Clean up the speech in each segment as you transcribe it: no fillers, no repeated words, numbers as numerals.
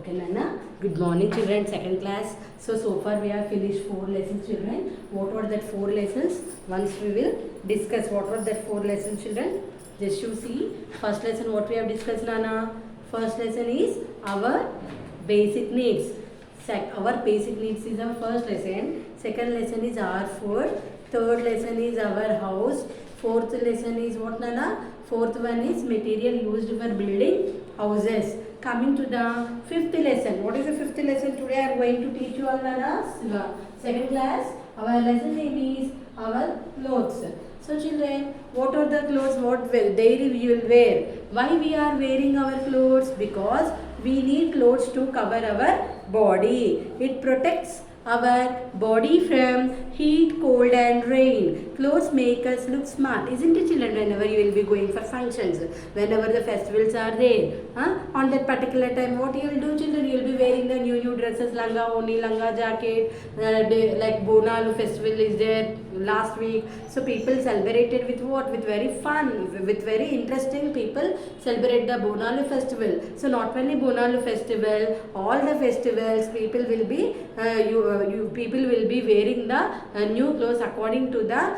Okay, Nana. Good morning, children. Second class. So far we have finished 4 lessons, children. What were that 4 lessons? Once we will discuss what were that 4 lessons, children. Just you see. First lesson, what we have discussed, Nana. First lesson is our basic needs. Our basic needs is our first lesson. Second lesson is our food. Third lesson is our house. Fourth lesson is what, Nana? Fourth one is material used for building houses. Coming to the fifth lesson. What is the fifth lesson? Today I am going to teach you all, Nana. Second class. Our lesson name is our clothes. So children, what are the clothes? What daily we will wear? Why we are wearing our clothes? Because we need clothes to cover our body. It protects our body from heat, cold and rain. Clothes make us look smart, isn't it, children? Whenever you will be going for functions, whenever the festivals are there, on that particular time, what you will do, children? You will be wearing the new dresses, langa oni, langa jacket, like Bonalu festival is there last week. So people celebrated with what? With very fun, with very interesting. People celebrate the Bonalu festival. So not only Bonalu festival, all the festivals people will be people will be wearing the new clothes according to the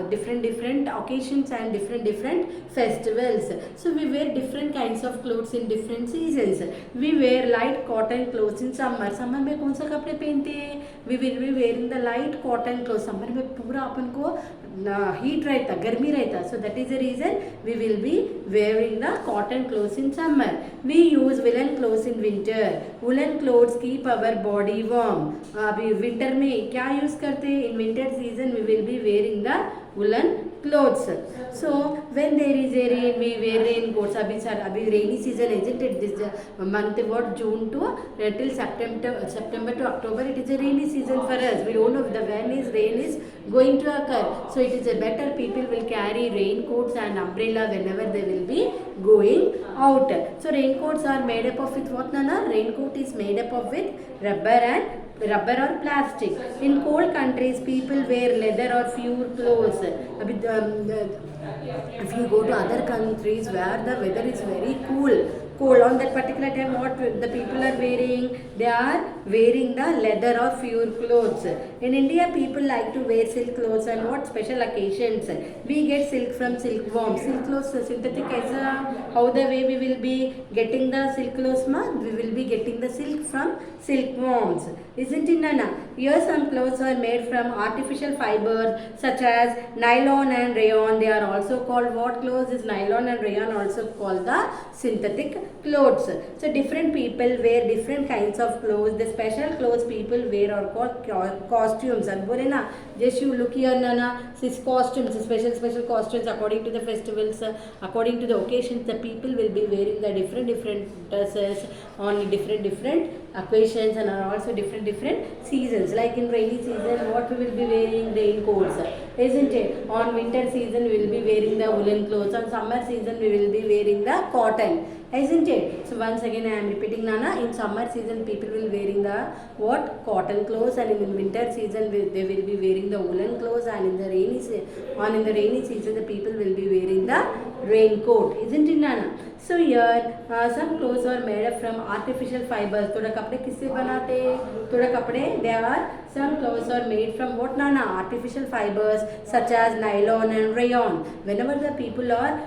different occasions and different festivals. So we wear different kinds of clothes in different seasons. We wear light cotton clothes in summer. Summer में कौन सा कपड़े पहनते हैं? We will be wearing the light cotton clothes. Summer में पूरा अपन को heat रहता, गर्मी रहता. So that is the reason we will be wearing the cotton clothes in summer. We use woolen clothes in winter. Woolen clothes keep our body warm. अभी winter में क्या use करते हैं? In winter season we will be wearing the woolen clothes. So when there is a rain, we wear raincoats. अभी rainy season, isn't it? This month what, June to till September to October, it is a rainy season for us. We don't know when is rain is going to occur. So it is a better people will carry raincoats and umbrella whenever they will be going out. So raincoats are made up of with what, Nana? Raincoat is made up of with rubber or plastic. In cold countries, people wear leather or fur clothes. If you go to other countries where the weather is very cold on that particular time, what the people are wearing? They are wearing the leather or fur clothes. In India, people like to wear silk clothes, and what special occasions we get silk from silkworms. Silk clothes synthetic aisa. How the way we will be getting the silk clothes, we will be getting the silk from silkworms, isn't it, Nana? Here some clothes are made from artificial fibers such as nylon and rayon. They are also called what clothes? Is nylon and rayon also called the synthetic clothes. So different people wear different kinds of clothes. The special clothes people wear are called costumes. And Borena, just you look here, Nana, these costumes, special costumes according to the festivals, according to the occasions. The people will be wearing the different dresses on different occasions and are also different seasons. Like in rainy season, what we will be wearing? Raincoats, isn't it? On winter season, we will be wearing the woolen clothes. On summer season, we will be wearing the cotton, isn't it? So once again I am repeating, Nana. In summer season people will wearing the what? Cotton clothes, and in winter season they will be wearing the woolen clothes, and in the rainy season the people will be wearing the raincoat, isn't it, Nana? So here some clothes are made up from artificial fibers. थोड़ा कपड़े किससे बनाते हैं? थोड़ा कपड़े some clothes are made from what, Nana? Artificial fibers such as nylon and rayon. Whenever the people are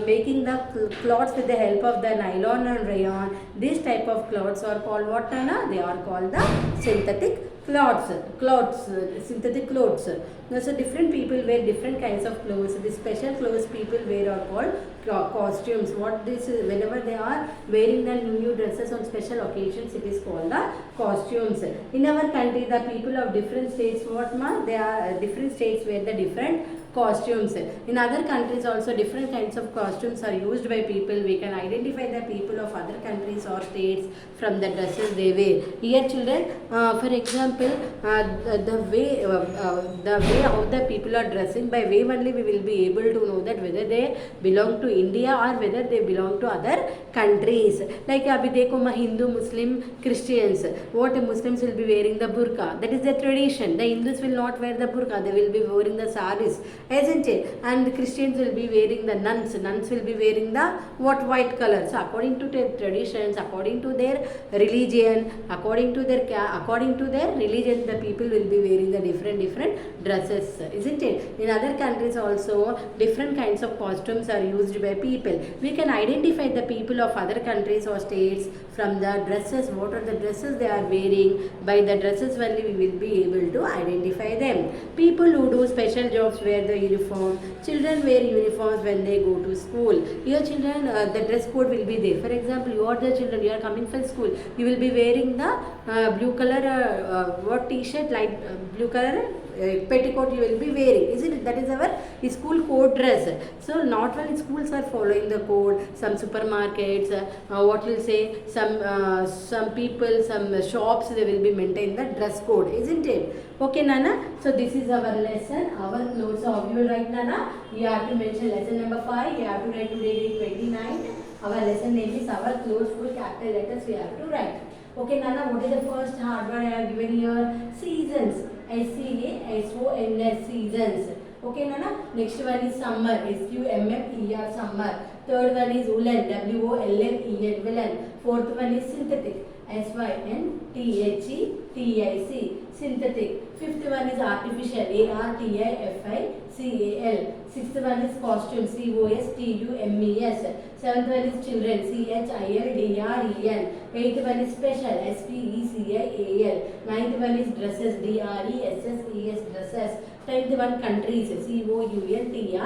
making the cloths with the help of the nylon and rayon, this type of cloths are called what, Nana? They are called the synthetic synthetic clothes. Now, so different people wear different kinds of clothes. The special clothes people wear are called costumes. What this is, whenever they are wearing the new dresses on special occasions, it is called the costumes. In our country, the people of different states, they are different states wear the different costumes. In other countries also different kinds of costumes are used by people. We can identify the people of other countries or states from the dresses they wear. Here, children, for example, the way how the people are dressing, by way only we will be able to know that whether they belong to India or whether they belong to other countries. Like abhi dekho ma Hindu, Muslim, Christians. What Muslims will be wearing the burqa. That is the tradition. The Hindus will not wear the burqa. They will be wearing the saris, isn't it? And the Christians will be wearing the nuns. Nuns will be wearing the what white color. So according to their traditions, according to their religion, according to their religion, the people will be wearing the different dresses, isn't it? In other countries also different kinds of costumes are used by people. We can identify the people of other countries or states from the dresses. What are the dresses they are wearing? By the dresses only we will be able to identify them. People who do special jobs wear the uniform. Children wear uniforms when they go to school. Your children, the dress code will be there. For example, you are the children, you are coming from school, you will be wearing the blue color what t-shirt, light blue color petticoat you will be wearing, isn't it? That is our school code dress. So not only schools are following the code, some supermarkets, what will say, some people, some shops, they will be maintain the dress code, isn't it? Okay, Nana. So this is our lesson, our clothes. So how you will write, Nana? You have to mention lesson number 5. You have to write today date 29. Our lesson name is our clothes, full capital letters we have to write. Okay, Nana, what is the first hard word I have given here? Seasons. S-C-A-S-O-N-S, seasons. Okay, Nana. Next one is summer. S-U-M-M-E-R, summer. Third one is woolen. W-O-L-L-E-N, woolen. Fourth one is synthetic. S-Y-N-T-H-E-T-I-C, synthetic. Fifth one is artificial. A-R-T-I-F-I-C-A-L. Sixth one is costume. C-O-S-T-U-M-E-S. Seventh one is children. C-H-I-L-D-R-E-N. Eighth one is special. S-P-E-C-I-A-L. Ninth one is dresses. D-R-E-S-S-E-S, dresses. Tenth one countries. C-O-U-N-T-R-I-E-S,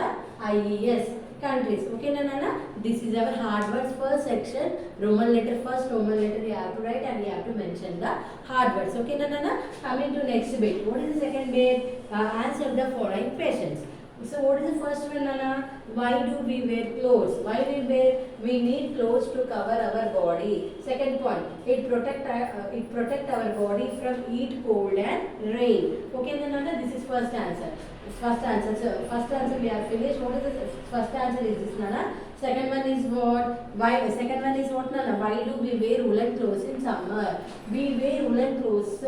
countries. Okay, Nana? This is our hard words first section. Roman letter first, Roman letter you have to write and you have to mention the hard words. Okay, Nana? Coming to next bit. What is the second bit? Answer the following questions. So what is the first one, Nana? Why do we wear clothes? Why we wear? We need clothes to cover our body. Second point, it protect our body from heat, cold and rain. Okay, Nana? This is first answer. First answer. So first answer we have finished. What is the first answer is this, Nana? Second one is what? Why? Second one is what, Nana? Why do we wear woolen clothes in summer? We wear woolen clothes.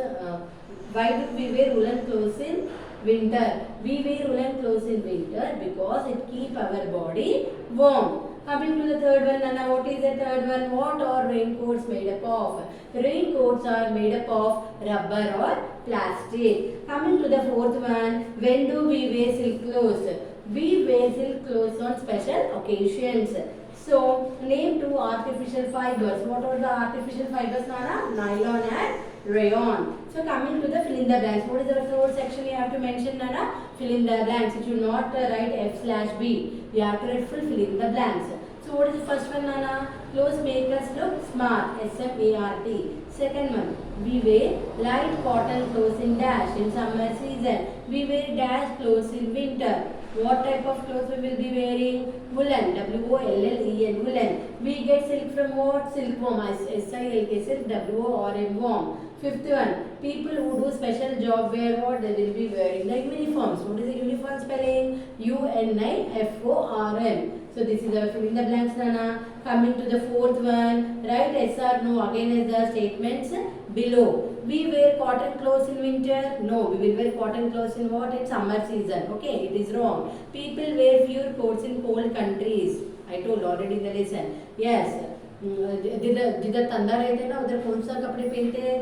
Why do we wear woolen clothes in winter? We wear woolen clothes in winter because it keeps our body warm. Coming to the third one, Nana, what is the third one? What are raincoats made up of? Raincoats are made up of rubber or plastic. Coming to the fourth one, when do we wear silk clothes? We wear silk clothes on special occasions. So, name two artificial fibers. What are the artificial fibers, Nana? Nylon and rayon. So, coming to the fill in the blanks. What is the fourth section you have to mention, Nana? Fill in the blanks. You should not write F/B. You have to write fill in the blanks. So, what is the first one, Nana? Clothes make us look smart. S-M-A-R-T. Second one, we wear light cotton clothes in dash in summer season. We wear dash clothes in winter. What type of clothes we will be wearing? Woolen. W-O-L-L-E-N. Woolen. We get silk from what? Silkworm. S-I-L-K. Silk. W-O-R-M. Worm. Fifth one. People who do special job wear what? They will be wearing the uniforms. What is the uniform spelling? U-N-I-F-O-R-M. So this is our fill in the blanks, Nana. Coming to the fourth one. Write yes or no again as the statements below. We wear cotton clothes in winter? No, we will wear cotton clothes in what? In summer season. Okay, it is wrong. People wear fur coats in cold countries. I told already in the lesson. Yes. जिधर ठंडा रहते हैं ना उधर कौन सा कपड़े पहनते हैं?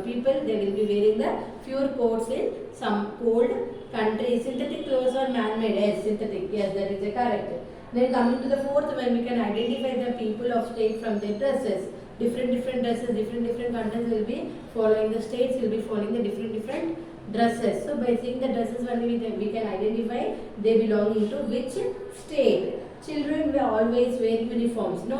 People they will be wearing the fur coats in some cold countries. Synthetic clothes are man-made. Yes, synthetic. Yes, that is correct. Then coming to the fourth one, we can identify the people of state from their dresses. Different dresses, different countries will be following the states will be following the different dresses. So by seeing the dresses only we can identify they belong into which state. Children will always wear uniforms. No.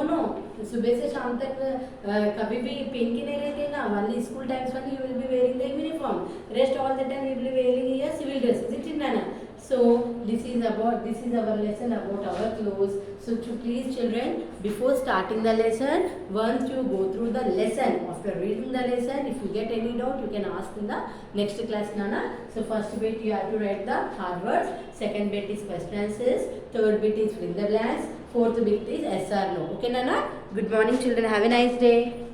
सुबह से शाम तक कभी भी पहन के नहीं रहते ना. Only school times only you will be wearing the uniform. Rest all the time you will be wearing your civil dress. Is it, Nana? So this is our lesson about our clothes. So please children, before starting the lesson, once you go through the lesson, after reading the lesson, if you get any doubt, you can ask in the next class, Nana. So first bit you have to write the hard words. Second bit is first answers. Third bit is fill in the blanks. Fourth bit is yes or no. Okay, Nana? Good morning, children. Have a nice day.